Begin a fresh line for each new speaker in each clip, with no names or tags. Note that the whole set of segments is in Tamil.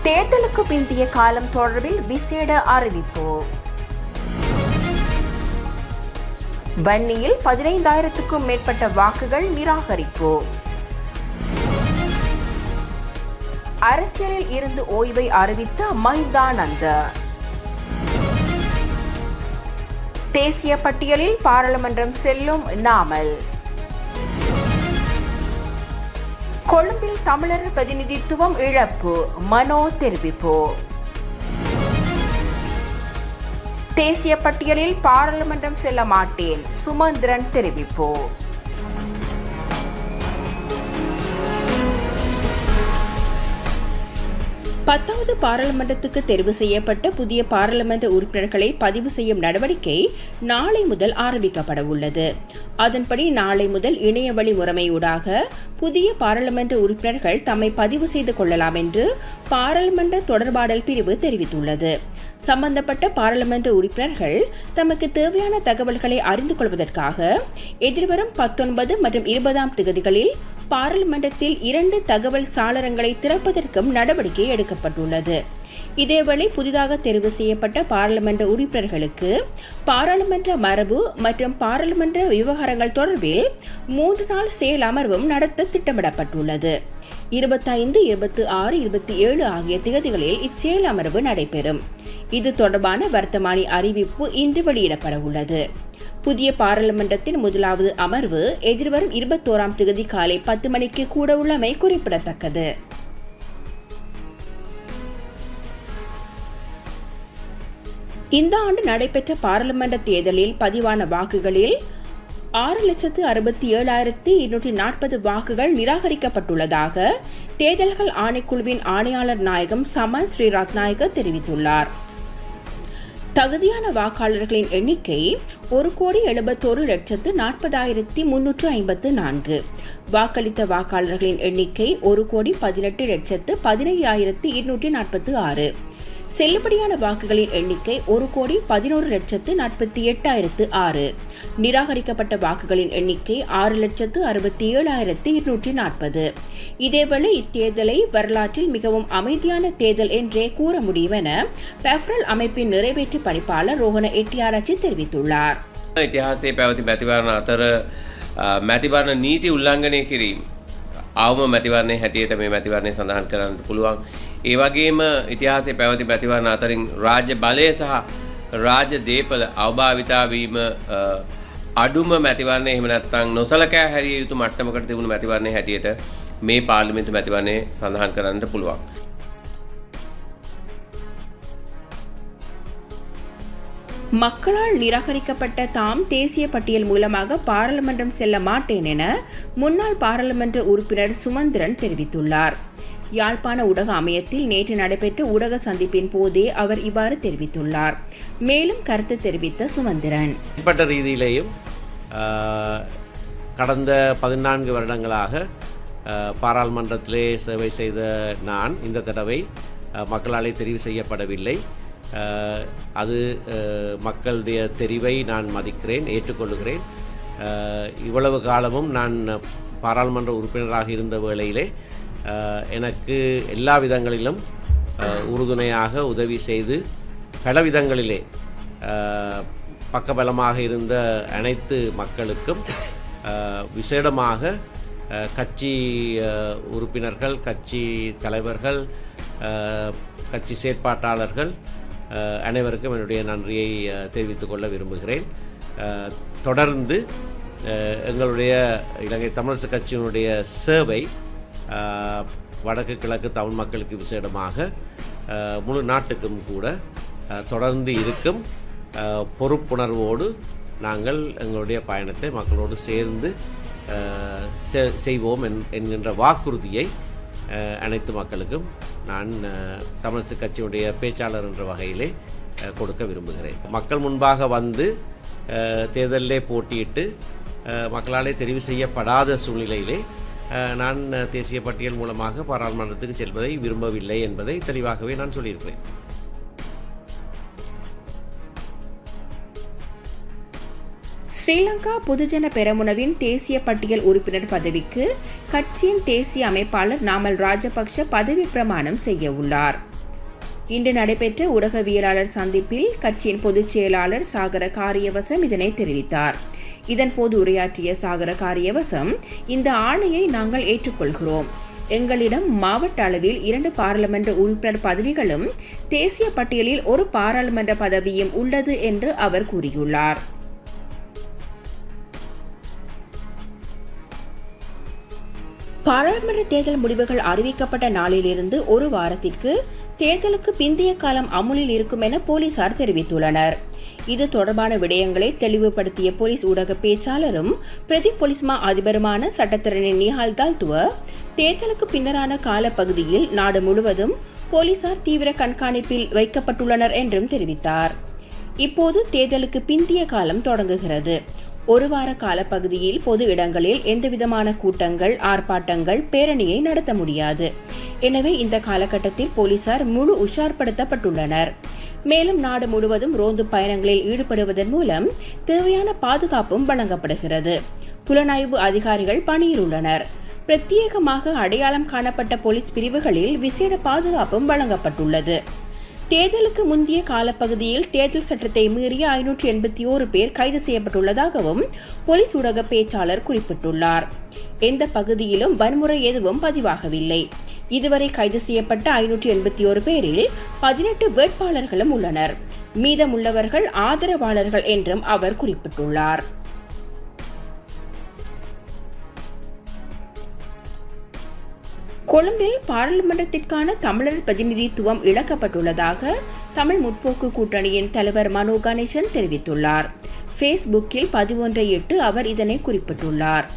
தேர்தலுக்கு பிந்திய காலம் தொடர்பில் விசேட அறிவிப்பு. வன்னியில் 15,000க்கும் மேற்பட்ட வாக்குகள் நிராகரிப்பு. அரசியலில் இருந்து ஓய்வை அறிவித்த மஹிந்தானந்த. தேசிய பட்டியலில் பாராளுமன்றம் செல்லும் நாமல். கொழும்பில் தமிழர் பிரதிநிதித்துவம் இழப்பு, மனோ தெரிவிப்பு. தேசிய பட்டியலில் பாராளுமன்றம் செல்ல மாட்டேன், சுமந்திரன் தெரிவிப்பு. 10வது பாராளுமன்றத்துக்கு தெரிவு செய்யப்பட்ட புதிய பாராளுமன்ற உறுப்பினர்களை பதிவு செய்யும் நடவடிக்கை நாளை முதல் ஆரம்பிக்கப்பட உள்ளது. அதன்படி நாளை முதல் இணையவழி முறைமையூடாக புதிய பாராளுமன்ற உறுப்பினர்கள் தம்மை பதிவு செய்து கொள்ளலாம் என்று பாராளுமன்ற தொடர்பாடல் பிரிவு தெரிவித்துள்ளது. சம்பந்தப்பட்ட பாராளுமன்ற உறுப்பினர்கள் தமக்கு தேவையான தகவல்களை அறிந்து கொள்வதற்காக எதிர்வரும் 19 மற்றும் 20ஆம் தேதிகளில் பாராளுமன்றத்தில் 2 தகவல் சாளரங்களை திறப்பதற்கும் நடவடிக்கை எடுக்கப்பட்டுள்ளது. இதேவேளை புதிதாக தெரிவு செய்யப்பட்ட பாராளுமன்ற உறுப்பினர்களுக்கு பாராளுமன்ற மரபு மற்றும் பாராளுமன்ற விவகாரங்கள் தொடர்பில் 3 நாள் செயல் அமர்வும் நடத்த திட்டமிடப்பட்டுள்ளது. 25, 26, 27 ஆகிய திகதிகளில் இச்செயல் அமர்வு நடைபெறும். இது தொடர்பான வர்த்தமானி அறிவிப்பு இன்று வெளியிடப்பட உள்ளது. புதிய பாராளுமன்றத்தின் முதலாவது அமர்வு எதிர்வரும் 21ஆம் தேதி காலை 10 மணிக்கு கூட உள்ளமை குறிப்பிடத்தக்கது. இந்த ஆண்டு நடைபெற்ற பாராளுமன்ற தேர்தலில் பதிவான வாக்குகளில் 6,67,240 வாக்குகள் நிராகரிக்கப்பட்டுள்ளதாக தேர்தல்கள் ஆணைக்குழுவின் ஆணையாளர் நாயகம் சமன் ஸ்ரீரத்நாயக்க தெரிவித்துள்ளார். தகுதியான வாக்காளர்களின் எண்ணிக்கை 1,71,40,354. வாக்களித்த வாக்காளர்களின் எண்ணிக்கை 1,18,15,246. செல்லுபடியான வாக்குகளின் எண்ணிக்கை 1,11,48,006. நிராகரிக்கப்பட்ட வாக்குகளின் எண்ணிக்கை 6,67,240. இதேவேளை இத்தேர்தலை வரலாற்றில் மிகவும் அமைதியான தேர்தல் என்றே கூற முடியும் என பெஃப்ரல் அமைப்பின் நிறைவேற்று பணிப்பாளர் ரோஹன எட்டியாராச்சி தெரிவித்துள்ளார்.
ඉතිහාසයේ පැවති මැතිවරණ අතර මැතිවරණ නීති උල්ලංඝනය කිරීම අවම මැතිවරණයේ හැටියට මේ මැතිවරණය සඳහන් කරන්න පුළුවන්. ඒ වගේම ඉතිහාසයේ පැවති මැතිවරණ අතරින් රාජ්‍ය බලය සහ රාජ්‍ය දේපල අවභාවිතා වීම අඩුම මැතිවරණය එහෙම නැත්නම් නොසලකා හැරිය යුතු මට්ටමකට තිබුණු මැතිවරණයේ හැටියට මේ පාර්ලිමේන්තු මැතිවරණය සඳහන් කරන්නට පුළුවන්.
மக்களால் நிராகரிக்கப்பட்ட தாம் தேசிய பட்டியல் மூலமாக பாராளுமன்றம் செல்ல மாட்டேன் என முன்னாள் பாராளுமன்ற உறுப்பினர் சுமந்திரன் தெரிவித்துள்ளார். யாழ்ப்பாண ஊடக அமையத்தில் நேற்று நடைபெற்ற ஊடக சந்திப்பின் போதே அவர் இவ்வாறு தெரிவித்துள்ளார். மேலும் கருத்து தெரிவித்த சுமந்திரன்,
தனிப்பட்ட ரீதியிலேயும் கடந்த 14 வருடங்களாக பாராளுமன்றத்திலே சேவை செய்த நான் இந்த தடவை மக்களாலே தெரிவு செய்யப்படவில்லை. அது மக்களுடைய தெரிவை நான் மதிக்கிறேன், ஏற்றுக்கொள்கிறேன். இவ்வளவு காலமும் நான் பாராளுமன்ற உறுப்பினராக இருந்த வேளையிலே எனக்கு எல்லா விதங்களிலும் உறுதுணையாக உதவி செய்து பல விதங்களிலே பக்கபலமாக இருந்த அனைத்து மக்களுக்கும் விசேடமாக கட்சி உறுப்பினர்கள், கட்சி தலைவர்கள், கட்சி செயற்பாட்டாளர்கள் அனைவருக்கும் என்னுடைய நன்றியை தெரிவித்துக் கொள்ள விரும்புகிறேன். தொடர்ந்து எங்களுடைய இலங்கை தமிழரசு கட்சியினுடைய சேவை வடக்கு கிழக்கு தமிழ் மக்களுக்கு விசேடமாக முழு நாட்டுக்கும் கூட தொடர்ந்து இருக்கும். பொறுப்புணர்வோடு நாங்கள் எங்களுடைய பயணத்தை மக்களோடு சேர்ந்து செய்வோம் என்கின்ற வாக்குறுதியை அனைத்து மக்களுக்கும் நான் தமிழரசு கட்சியுடைய பேச்சாளர் என்ற வகையிலே கொடுக்க விரும்புகிறேன். மக்கள் முன்பாக வந்து தேர்தலிலே போட்டியிட்டு மக்களாலே தெரிவு செய்யப்படாத சூழ்நிலையிலே நான் தேசிய பட்டியல் மூலமாக பாராளுமன்றத்துக்கு செல்வதை விரும்பவில்லை என்பதை தெளிவாகவே நான் சொல்லியிருக்கிறேன்.
ஸ்ரீலங்கா பொதுஜன பெரமுனவின் தேசிய பட்டியல் உறுப்பினர் பதவிக்கு கட்சியின் தேசிய அமைப்பாளர் நாமல் ராஜபக்ஷ பதவி பிரமாணம் செய்ய உள்ளார். இன்று நடைபெற்ற ஊடகவியலாளர் சந்திப்பில் கட்சியின் பொதுச் செயலாளர் சாகர காரியவசம் இதனை தெரிவித்தார். இதன்போது உரையாற்றிய சாகர காரியவசம், இந்த ஆணையை நாங்கள் ஏற்றுக்கொள்கிறோம். எங்களிடம் மாவட்ட அளவில் 2 பாராளுமன்ற உறுப்பினர் பதவிகளும் தேசிய பட்டியலில் 1 பாராளுமன்ற பதவியும் உள்ளது என்று அவர் கூறியுள்ளார். பாராளுமன்ற தேர்தல் முடிவுகள் அறிவிக்கப்பட்ட நாளிலிருந்து 1 வாரத்திற்கு தேர்தலுக்கு பிந்தைய காலம் அமுலில் இருக்கும் என போலீசார் தெரிவித்துள்ளனர். இது தொடர்பான விடயங்களை தெளிவுபடுத்திய போலீஸ் ஊடக பேச்சாளரும் பிரதி போலீஸ் மா அதிபருமான சட்டத்தரணி நிஹால் தால்துவ, தேர்தலுக்கு பின்னரான காலப்பகுதியில் நாடு முழுவதும் போலீசார் தீவிர கண்காணிப்பில் வைக்கப்பட்டுள்ளனர் என்றும் தெரிவித்தார். இப்போது தேர்தலுக்கு பிந்தைய காலம் தொடங்குகிறது. 1 வார காலப்பகுதியில் பொது இடங்களில் எந்தவிதமான கூட்டங்கள், ஆர்ப்பாட்டங்கள், பேரணியை நடத்த முடியாது. எனவே இந்த காலகட்டத்தில் போலீசார் முழு உஷார்படுத்தப்பட்டுள்ளனர். மேலும் நாடு முழுவதும் ரோந்து பயணங்களில் ஈடுபடுவதன் மூலம் தேவையான பாதுகாப்பும் வழங்கப்படுகிறது. புலனாய்வு அதிகாரிகள் பணியில் உள்ளனர். பிரத்யேகமாக அடையாளம் காணப்பட்ட போலீஸ் பிரிவுகளில் விசேட பாதுகாப்பும் வழங்கப்பட்டுள்ளது. தேர்தலுக்கு முந்தைய காலப்பகுதியில் தேர்தல் சட்டத்தை மீறிய 581 பேர் கைது செய்யப்பட்டுள்ளதாகவும் போலீஸ் ஊடக பேச்சாளர் குறிப்பிட்டுள்ளார். எந்த பகுதியிலும் வன்முறை எதுவும் பதிவாகவில்லை. இதுவரை கைது செய்யப்பட்ட 581 பேரில் 18 வேட்பாளர்களும் உள்ளனர். மீதமுள்ளவர்கள் ஆதரவாளர்கள் என்றும் அவர் குறிப்பிட்டுள்ளார். கொழும்பில் பாராளுமன்றத்திற்கான தமிழர் பிரதிநிதித்துவம் இழக்கப்பட்டுள்ளதாக தமிழ் முற்போக்கு கூட்டணியின் தலைவர் மனோ கணேசன் தெரிவித்துள்ளார். ஃபேஸ்புக்கில் பதிவொன்றை இட்டு அவர் இதனை குறிப்பிட்டுள்ளார்.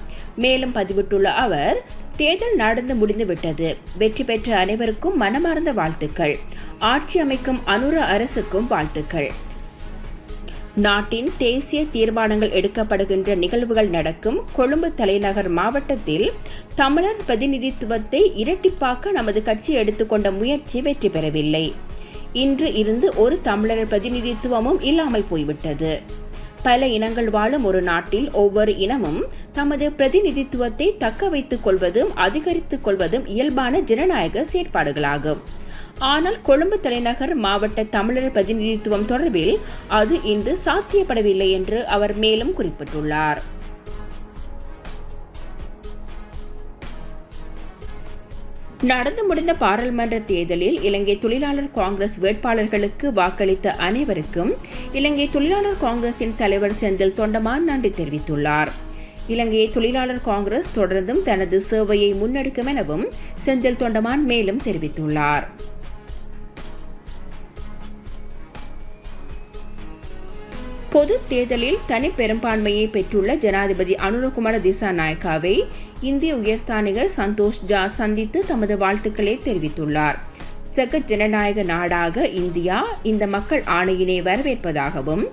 மேலும் பதிவிட்டுள்ள அவர், தேர்தல் நடந்து முடிந்துவிட்டது. வெற்றி பெற்ற அனைவருக்கும் மனமார்ந்த வாழ்த்துக்கள். ஆட்சி அமைக்கும் அனுர அரசுக்கும் வாழ்த்துக்கள். நாட்டின் தேசிய தீர்மானங்கள் எடுக்கப்படுகின்ற நிகழ்வுகள் நடக்கும் கொழும்பு தலைநகர் மாவட்டத்தில் தமிழர் பிரதிநிதித்துவத்தை இரட்டிப்பாக்க நமது கட்சி எடுத்துக்கொண்ட முயற்சி வெற்றி பெறவில்லை. இன்று இருந்து ஒரு தமிழர் பிரதிநிதித்துவமும் இல்லாமல் போய்விட்டது. பல இனங்கள் வாழும் ஒரு நாட்டில் ஒவ்வொரு இனமும் தமது பிரதிநிதித்துவத்தை தக்க வைத்துக் கொள்வதும் அதிகரித்துக் கொள்வதும் இயல்பான ஜனநாயக செயற்பாடுகளாகும். ஆனால் கொழும்பு தலைநகர் மாவட்ட தமிழர் பிரதிநிதித்துவம் தொடர்பில் அது இன்று சாத்தியப்படவில்லை என்று அவர் மேலும் குறிப்பிட்டுள்ளார். நடந்து முடிந்த பாராளுமன்ற தேர்தலில் இலங்கை தொழிலாளர் காங்கிரஸ் வேட்பாளர்களுக்கு வாக்களித்த அனைவருக்கும் இலங்கை தொழிலாளர் காங்கிரசின் தலைவர் செந்தில் தொண்டமான் நன்றி தெரிவித்துள்ளார். இலங்கை தொழிலாளர் காங்கிரஸ் தொடர்ந்தும் தனது சேவையை முன்னெடுக்கும் எனவும் செந்தில் தொண்டமான் மேலும் தெரிவித்துள்ளார். பொது தேர்தலில் தனி பெரும்பான்மையை பெற்றுள்ள ஜனாதிபதி அனுரகுமார திசாநாயக்காவை இந்திய உயர்ஸ்தானிகர் சந்தோஷ் ஜா சந்தித்து தமது வாழ்த்துக்களை தெரிவித்துள்ளார். ஜெகத் ஜனநாயக நாடாக இந்தியா இந்த மக்கள் ஆணையினை வரவேற்பதாகவும்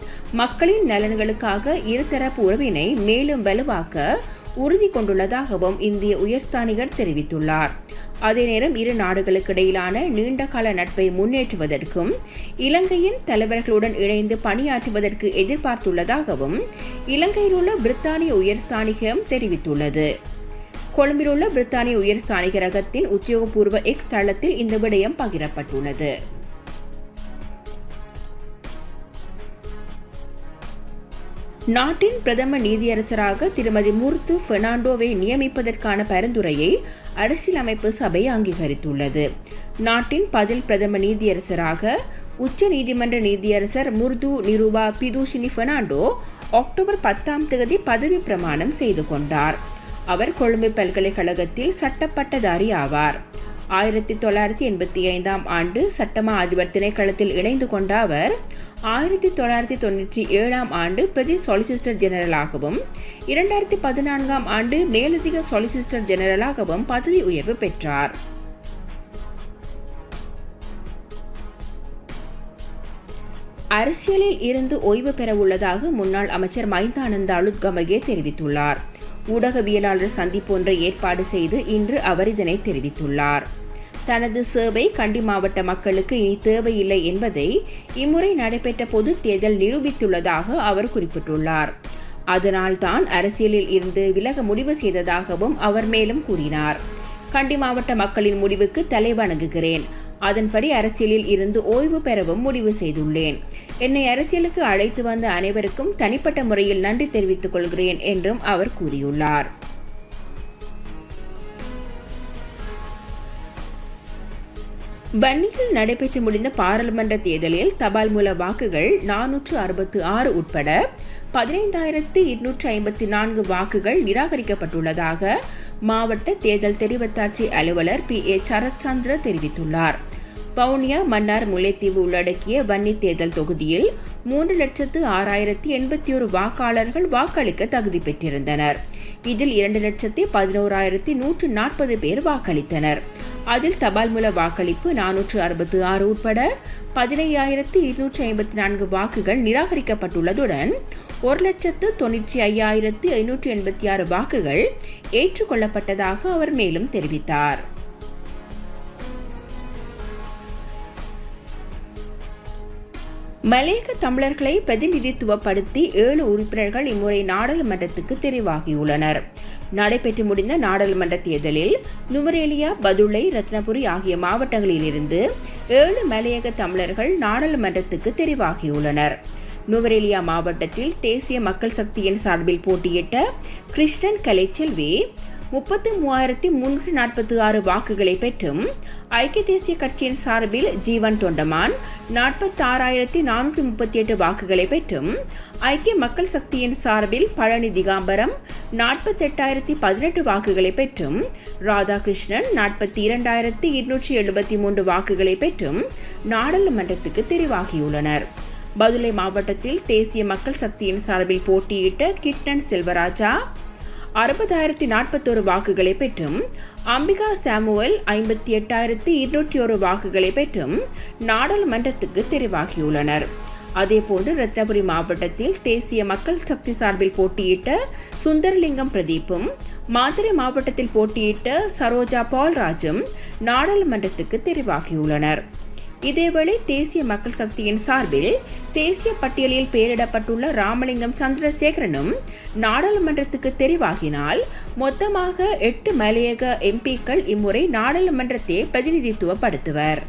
மக்களின் நலன்களுக்காக இருதரப்பு உறவினை மேலும் வலுவாக்க உறுதி கொண்டுள்ளதாகவும் இந்திய உயர்ஸ்தானிகர் தெரிவித்துள்ளார். அதே நேரம் இரு நாடுகளுக்கிடையிலான நீண்டகால நட்பை முன்னேற்றுவதற்கும் இலங்கையின் தலைவர்களுடன் இணைந்து பணியாற்றுவதற்கு எதிர்பார்த்துள்ளதாகவும் இலங்கையில் உள்ள பிரித்தானிய உயர்ஸ்தானிகம் தெரிவித்துள்ளது. கொழும்பில் உள்ள பிரித்தானிய உயர்ஸ்தானிகரகத்தின் உத்தியோகபூர்வ எக்ஸ் தளத்தில் இந்த விடயம் பகிரப்பட்டுள்ளது. நாட்டின் பிரதம நீதியரசராக திருமதி முர்து பெர்னாண்டோவை நியமிப்பதற்கான பரிந்துரையை அரசியலமைப்பு சபை அங்கீகரித்துள்ளது. நாட்டின் பதில் பிரதம நீதியரசராக உச்ச நீதிமன்ற நீதியரசர் முர்து நிருபா பிதுஷினி பெர்னாண்டோ அக்டோபர் 10ஆம் தேதி பதவி பிரமாணம் செய்து கொண்டார். அவர் கொழும்பு பல்கலைக்கழகத்தில் சட்டப்பட்டதாரி ஆவார். 1985ஆம் ஆண்டு சட்டமா அதிபர் திணைக்களத்தில் இணைந்து கொண்ட அவர் 1997ஆம் ஆண்டு பிரதி சொலிசிஸ்டர் ஜெனரலாகவும் 2014ஆம் ஆண்டு மேலதிக சொலிசிஸ்டர் ஜெனரலாகவும் பதவி உயர்வு பெற்றார். அரசியலில் இருந்து ஓய்வு பெற உள்ளதாக முன்னாள் அமைச்சர் மைந்தானந்த அலுத்கமகே தெரிவித்துள்ளார். ஊடகவியலாளர் சந்திப்பு ஒன்றை ஏற்பாடு செய்து இன்று அவர் இதனை தெரிவித்துள்ளார். தனது சேவை கண்டி மாவட்ட மக்களுக்கு இனி தேவையில்லை என்பதை இம்முறை நடைபெற்ற பொது தேர்தல் நிரூபித்துள்ளதாக அவர் குறிப்பிட்டுள்ளார். அதனால் தான் அரசியலில் இருந்து விலக முடிவு செய்ததாகவும் அவர் மேலும் கூறினார். கண்டி மாவட்ட மக்களின் முடிவுக்கு தலைவணங்குகிறேன். அதன்படி அரசியலில் இருந்து ஓய்வு பெறவும் முடிவு செய்துள்ளேன். என்னை அரசியலுக்கு அழைத்து வந்த அனைவருக்கும் தனிப்பட்ட முறையில் நன்றி தெரிவித்துக் கொள்கிறேன் என்றும் அவர் கூறியுள்ளார். வன்னியில் நடைபெற்று முடிந்த பாராளுமன்ற தேர்தலில் தபால் மூல வாக்குகள் 466 உட்பட 15,254 வாக்குகள் நிராகரிக்கப்பட்டுள்ளதாக மாவட்ட தேர்தல் தெரிவத்தாட்சி அலுவலர் PA சரத்சந்திர தெரிவித்துள்ளார். வவுனியா, மன்னார், முல்லைத்தீவு உள்ளடக்கிய வன்னி தேர்தல் தொகுதியில் 3,06,081 வாக்காளர்கள் வாக்களிக்க தகுதி பெற்றிருந்தனர். இதில் 2,11,140 பேர் வாக்களித்தனர். அதில் தபால் மூல வாக்களிப்பு 466 உட்பட 15,254 வாக்குகள் நிராகரிக்கப்பட்டுள்ளதுடன் 1,95,586 வாக்குகள் ஏற்றுக்கொள்ளப்பட்டதாக அவர் மேலும் தெரிவித்தார். மலையக தமிழர்களை பிரதிநிதித்துவப்படுத்தி 7 உறுப்பினர்கள் இம்முறை நாடாளுமன்றத்துக்கு தெரிவாகியுள்ளனர். நடைபெற்று முடிந்த நாடாளுமன்ற தேர்தலில் நுவரேலியா, பதுளை, ரத்னபுரி ஆகிய மாவட்டங்களிலிருந்து 7 மலையக தமிழர்கள் நாடாளுமன்றத்துக்கு தெரிவாகியுள்ளனர். நுவரேலியா மாவட்டத்தில் தேசிய மக்கள் சக்தியின் சார்பில் போட்டியிட்ட கிருஷ்ணன் கலைச்செல்வி 33,346 வாக்குகளை பெற்றும், ஐக்கிய தேசிய கட்சியின் சார்பில் ஜீவன் தொண்டமான் 46,438 வாக்குகளை பெற்றும், ஐக்கிய மக்கள் சக்தியின் சார்பில் பழனி திகாம்பரம் 48,018 வாக்குகளை பெற்றும், ராதாகிருஷ்ணன் 42,273 வாக்குகளை பெற்றும் நாடாளுமன்றத்துக்கு தெரிவாகியுள்ளனர். பதுளை மாவட்டத்தில் தேசிய மக்கள் சக்தியின் சார்பில் போட்டியிட்ட கிட்டன் செல்வராஜா 60,041 வாக்குகளை பெற்றும், அம்பிகா சாமுவேல் 58,201 வாக்குகளை பெற்றும் நாடாளுமன்றத்துக்கு தெரிவாகியுள்ளனர். அதேபோன்று ரத்னபுரி மாவட்டத்தில் தேசிய மக்கள் சக்தி சார்பில் போட்டியிட்ட சுந்தரலிங்கம் பிரதீப்பும், மாத்தறை மாவட்டத்தில் போட்டியிட்ட சரோஜா பால்ராஜும் நாடாளுமன்றத்துக்கு தெரிவாகியுள்ளனர். இதேவேளை தேசிய மக்கள் சக்தியின் சார்பில் தேசிய பட்டியலில் பெயரிடப்பட்டுள்ள ராமலிங்கம் சந்திரசேகரனும் நாடாளுமன்றத்துக்கு தெரிவாகினால் மொத்தமாக 8 மலையக எம்பிக்கள் இம்முறை நாடாளுமன்றத்தை பிரதிநிதித்துவப்படுத்துவர்.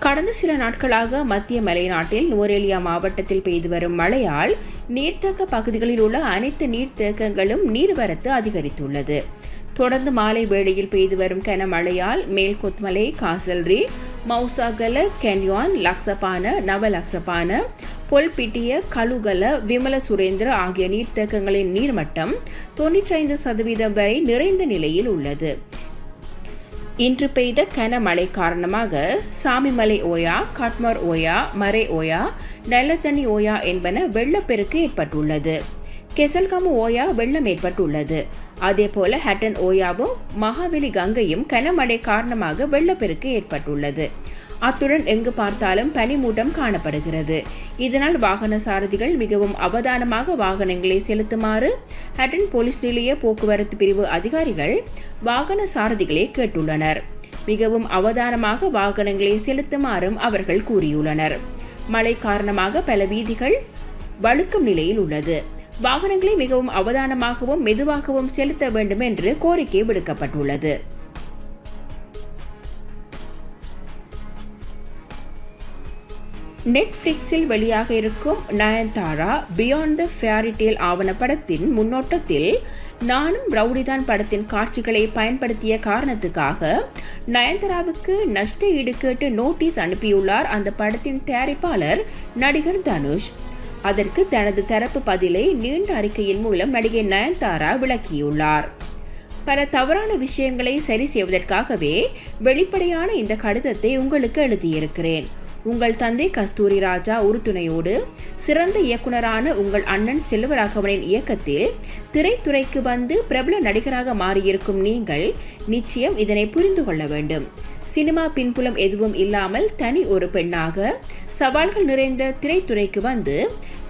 கடந்த சில நாட்களாக மத்திய மலைநாட்டில் நுவரேலியா மாவட்டத்தில் பெய்து வரும் மழையால் நீர்த்தேக்க பகுதிகளில் உள்ள அனைத்து நீர்த்தேக்கங்களும் நீர்வரத்து அதிகரித்துள்ளது. தொடர்ந்து மாலை வேளையில் பெய்து வரும் கனமழையால் மேல்கொத்மலை, காசல்ரி, மௌசாகல, கென்யான், லக்சபான, நவலக்சபான, பொல்பிட்டிய, கலுகல, விமல சுரேந்திர ஆகிய நீர்த்தேக்கங்களின் நீர்மட்டம் 95% வரை நிறைந்த நிலையில் உள்ளது. இன்று பெய்த கனமழை காரணமாக சாமிமலை ஓயா, காட்மார் ஓயா, மறை ஓயா, நல்லத்தண்ணி ஓயா என்பன வெள்ளப்பெருக்கு ஏற்பட்டுள்ளது. கெசல்காமு ஓயா வெள்ளம் ஏற்பட்டுள்ளது. அதேபோல ஹட்டன் ஓயாவும் மகாவெலி கங்கையும் கனமழை காரணமாக வெள்ளப்பெருக்கு ஏற்பட்டுள்ளது. அத்துடன் எங்கு பார்த்தாலும் பனிமூட்டம் காணப்படுகிறது. இதனால் வாகன சாரதிகள் மிகவும் அவதானமாக வாகனங்களை செலுத்துமாறு ஹட்டன் போலீஸ் நிலைய போக்குவரத்து பிரிவு அதிகாரிகள் வாகன சாரதிகளை கேட்டுள்ளனர். மிகவும் அவதானமாக வாகனங்களை செலுத்துமாறும் அவர்கள் கூறியுள்ளனர். மழை காரணமாக பல வீதிகள் வழுக்கும் நிலையில் உள்ளது. வாகனங்களை மிகவும் அவதானமாகவும் மெதுவாகவும் செலுத்த வேண்டும் என்று கோரிக்கை விடுக்கப்பட்டுள்ளது. நெட்ஃபிளிக்ஸில் வெளியாக இருக்கும் Nayanthara beyond the fairy tale ஆவணப்படத்தின் முன்னோட்டத்தில் நானும் ரவுடிதான் படத்தின் காட்சிகளை பயன்படுத்திய காரணத்துக்காக நயன்தாராவுக்கு நஷ்ட ஈடு கேட்டு நோட்டீஸ் அனுப்பியுள்ளார் அந்த படத்தின் தயாரிப்பாளர் நடிகர் தனுஷ். அதற்கு தனது தரப்பு பதிலை நீண்ட அறிக்கையின் மூலம் நடிகை நயன்தாரா விளக்கியுள்ளார். பல தவறான விஷயங்களை சரி செய்வதற்காகவே வெளிப்படையான இந்த கடிதத்தை உங்களுக்கு எழுதியிருக்கிறேன். உங்கள் தந்தை கஸ்தூரி ராஜா உறுதுணையோடு சிறந்த இயக்குனரான உங்கள் அண்ணன் செல்வராகவனின் இயக்கத்தில் திரைத்துறைக்கு வந்து பிரபல நடிகராக மாறியிருக்கும் நீங்கள் நிச்சயம் இதனை புரிந்து கொள்ள வேண்டும். சினிமா பின்புலம் எதுவும் இல்லாமல் தனி ஒரு பெண்ணாக சவால்கள் நிறைந்த திரைத்துறைக்கு வந்து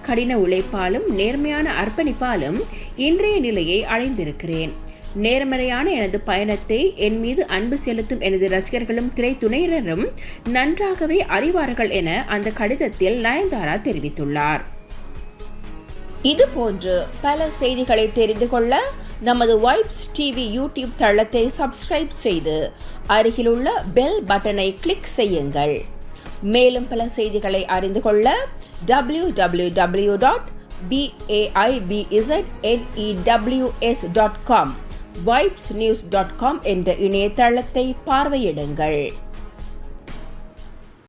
கடின உழைப்பாலும் நேர்மையான அர்ப்பணிப்பாலும் இன்றைய நிலையை அடைந்திருக்கிறேன். நேர்மறையான எனது பயணத்தை என் மீது அன்பு செலுத்தும் எனது ரசிகர்களும் திரைத்துறையினரும் நன்றாகவே அறிவார்கள் என அந்த கடிதத்தில் நயன்தாரா தெரிவித்துள்ளார். இது போன்று பல செய்திகளை தெரிந்து கொள்ள நமது வைப்ஸ் டிவி யூடியூப் தளத்தை சப்ஸ்கிரைப் செய்து அருகிலுள்ள பெல் பட்டனை கிளிக் செய்யுங்கள். மேலும் பல செய்திகளை அறிந்து கொள்ள www.vaibznews.com, vibesnews.com என்ற இணையதளத்தை பார்வையிடுங்கள்.